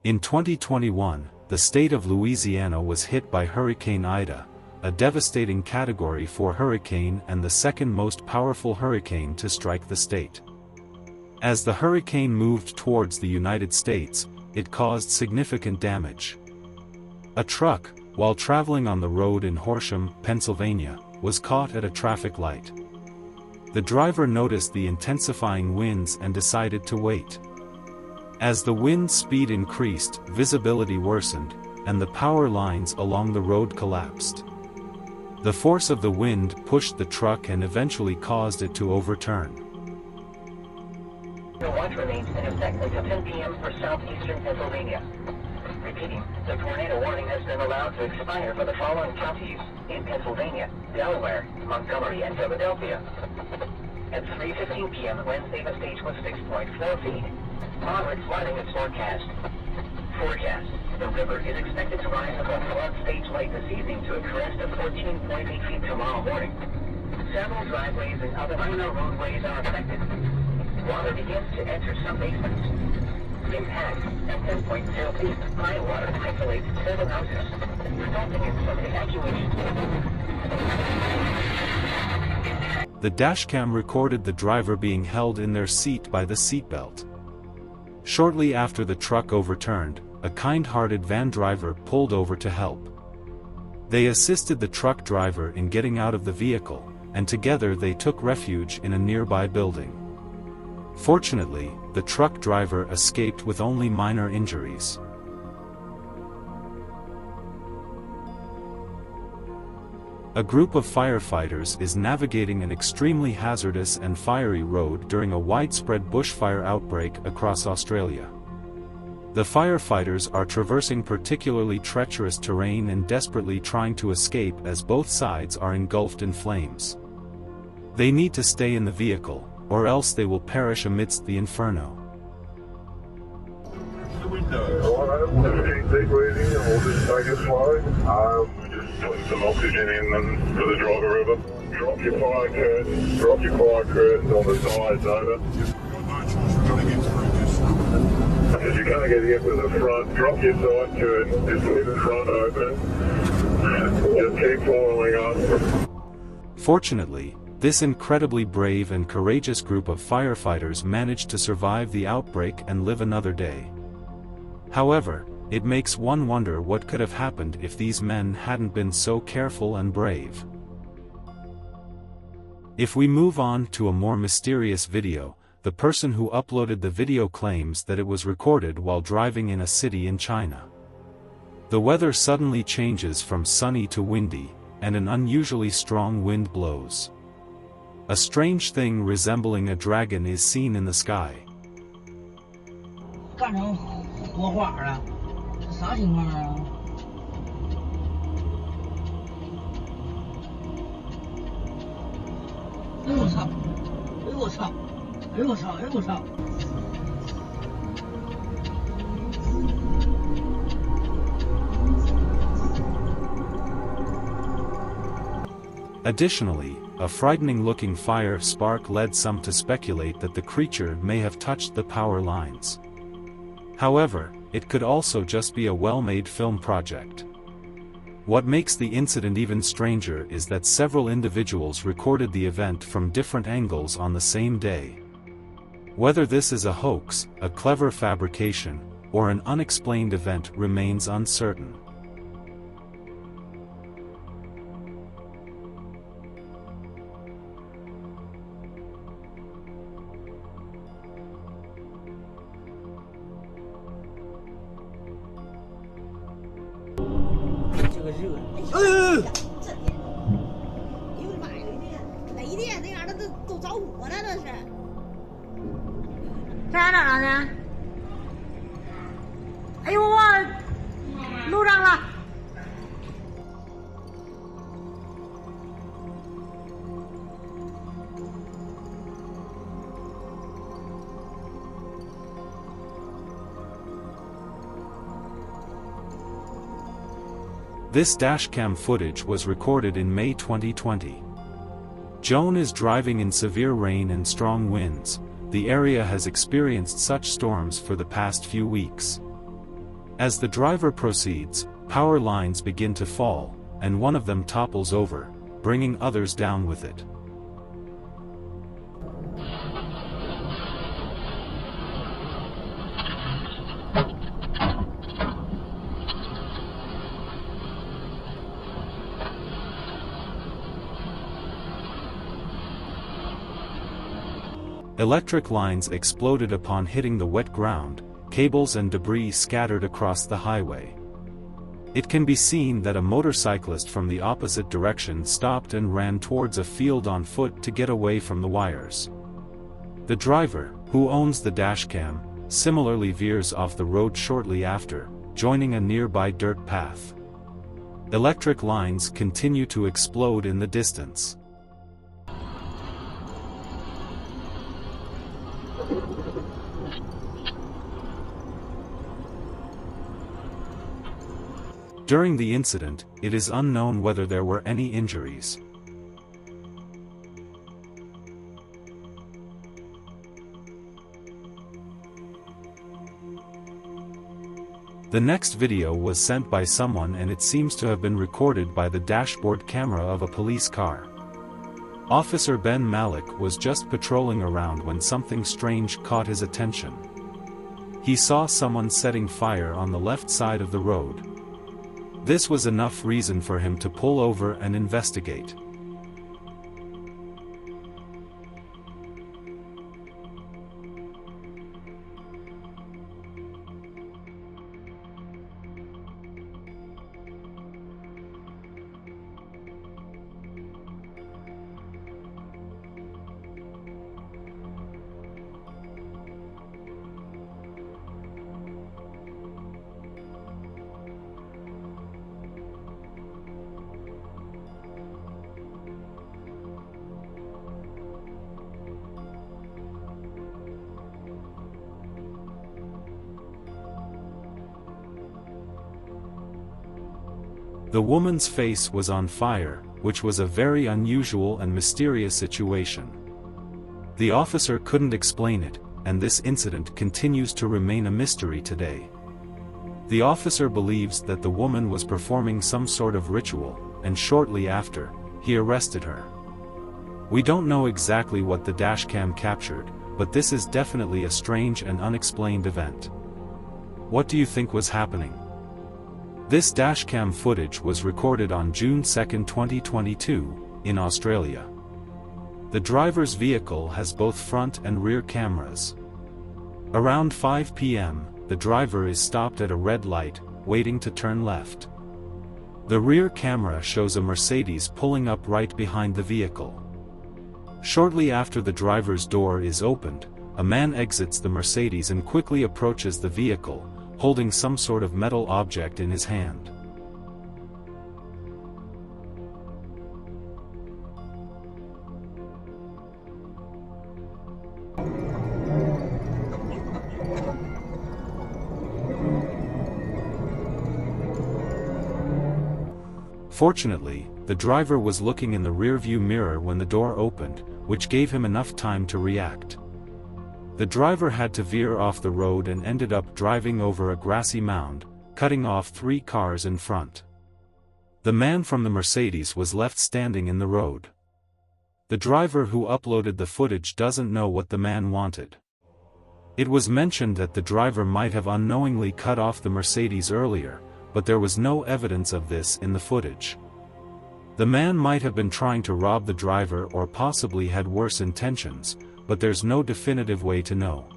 In 2021, the state of Louisiana was hit by Hurricane Ida, a devastating Category 4 hurricane and the second most powerful hurricane to strike the state. As the hurricane moved towards the United States, it caused significant damage. A truck, while traveling on the road in Horsham, Pennsylvania, was caught at a traffic light. The driver noticed the intensifying winds and decided to wait. As the wind speed increased, visibility worsened, and the power lines along the road collapsed. The force of the wind pushed the truck and eventually caused it to overturn. The watch remains in effect until 10 p.m. for southeastern Pennsylvania. Repeating, the tornado warning has been allowed to expire for the following counties in Pennsylvania, Delaware, Montgomery, and Philadelphia. At 3:15 p.m. Wednesday, the stage was 6.4 feet. Moderate flooding is forecast. The river is expected to rise above flood stage late this evening to a crest of 14.8 feet tomorrow morning. Several driveways and other minor roadways are affected. Water begins to enter some basements. Impact at 10.0 feet. High water isolates several houses, resulting in some evacuation. The dashcam recorded the driver being held in their seat by the seatbelt. Shortly after the truck overturned, a kind-hearted van driver pulled over to help. They assisted the truck driver in getting out of the vehicle, and together they took refuge in a nearby building. Fortunately, the truck driver escaped with only minor injuries. A group of firefighters is navigating an extremely hazardous and fiery road during a widespread bushfire outbreak across Australia. The firefighters are traversing particularly treacherous terrain and desperately trying to escape as both sides are engulfed in flames. They need to stay in the vehicle, or else they will perish amidst the inferno. The window. 17 feet reading, and we'll just take it slow. Just putting some oxygen in them for the driver over. Drop your fire curtains on the sides over. You've got no choice, we've got to get through this. If you can't get in with the front, drop your side curtain, just leave the front open. Just keep following up. Fortunately, this incredibly brave and courageous group of firefighters managed to survive the outbreak and live another day. However, it makes one wonder what could have happened if these men hadn't been so careful and brave. If we move on to a more mysterious video, the person who uploaded the video claims that it was recorded while driving in a city in China. The weather suddenly changes from sunny to windy, and an unusually strong wind blows. A strange thing resembling a dragon is seen in the sky. 干成火花了，这啥情况啊？哎呦我操！哎呦我操！哎呦我操！哎呦我操！ Additionally, a frightening-looking fire spark led some to speculate that the creature may have touched the power lines. However, it could also just be a well-made film project. What makes the incident even stranger is that several individuals recorded the event from different angles on the same day. Whether this is a hoax, a clever fabrication, or an unexplained event remains uncertain. This dashcam footage was recorded in May 2020. Joan is driving in severe rain and strong winds. The area has experienced such storms for the past few weeks. As the driver proceeds, power lines begin to fall, and one of them topples over, bringing others down with it. Electric lines exploded upon hitting the wet ground, cables and debris scattered across the highway. It can be seen that a motorcyclist from the opposite direction stopped and ran towards a field on foot to get away from the wires. The driver, who owns the dashcam, similarly veers off the road shortly after, joining a nearby dirt path. Electric lines continue to explode in the distance. During the incident, it is unknown whether there were any injuries. The next video was sent by someone and it seems to have been recorded by the dashboard camera of a police car. Officer Ben Malik was just patrolling around when something strange caught his attention. He saw someone setting fire on the left side of the road. This was enough reason for him to pull over and investigate. The woman's face was on fire, which was a very unusual and mysterious situation. The officer couldn't explain it, and this incident continues to remain a mystery today. The officer believes that the woman was performing some sort of ritual, and shortly after, he arrested her. We don't know exactly what the dashcam captured, but this is definitely a strange and unexplained event. What do you think was happening? This dashcam footage was recorded on June 2, 2022, in Australia. The driver's vehicle has both front and rear cameras. Around 5 p.m., the driver is stopped at a red light, waiting to turn left. The rear camera shows a Mercedes pulling up right behind the vehicle. Shortly after the driver's door is opened, a man exits the Mercedes and quickly approaches the vehicle, holding some sort of metal object in his hand. Fortunately, the driver was looking in the rearview mirror when the door opened, which gave him enough time to react. The driver had to veer off the road and ended up driving over a grassy mound, cutting off 3 cars in front. The man from the Mercedes was left standing in the road. The driver who uploaded the footage doesn't know what the man wanted. It was mentioned that the driver might have unknowingly cut off the Mercedes earlier, but there was no evidence of this in the footage. The man might have been trying to rob the driver or possibly had worse intentions, but there's no definitive way to know.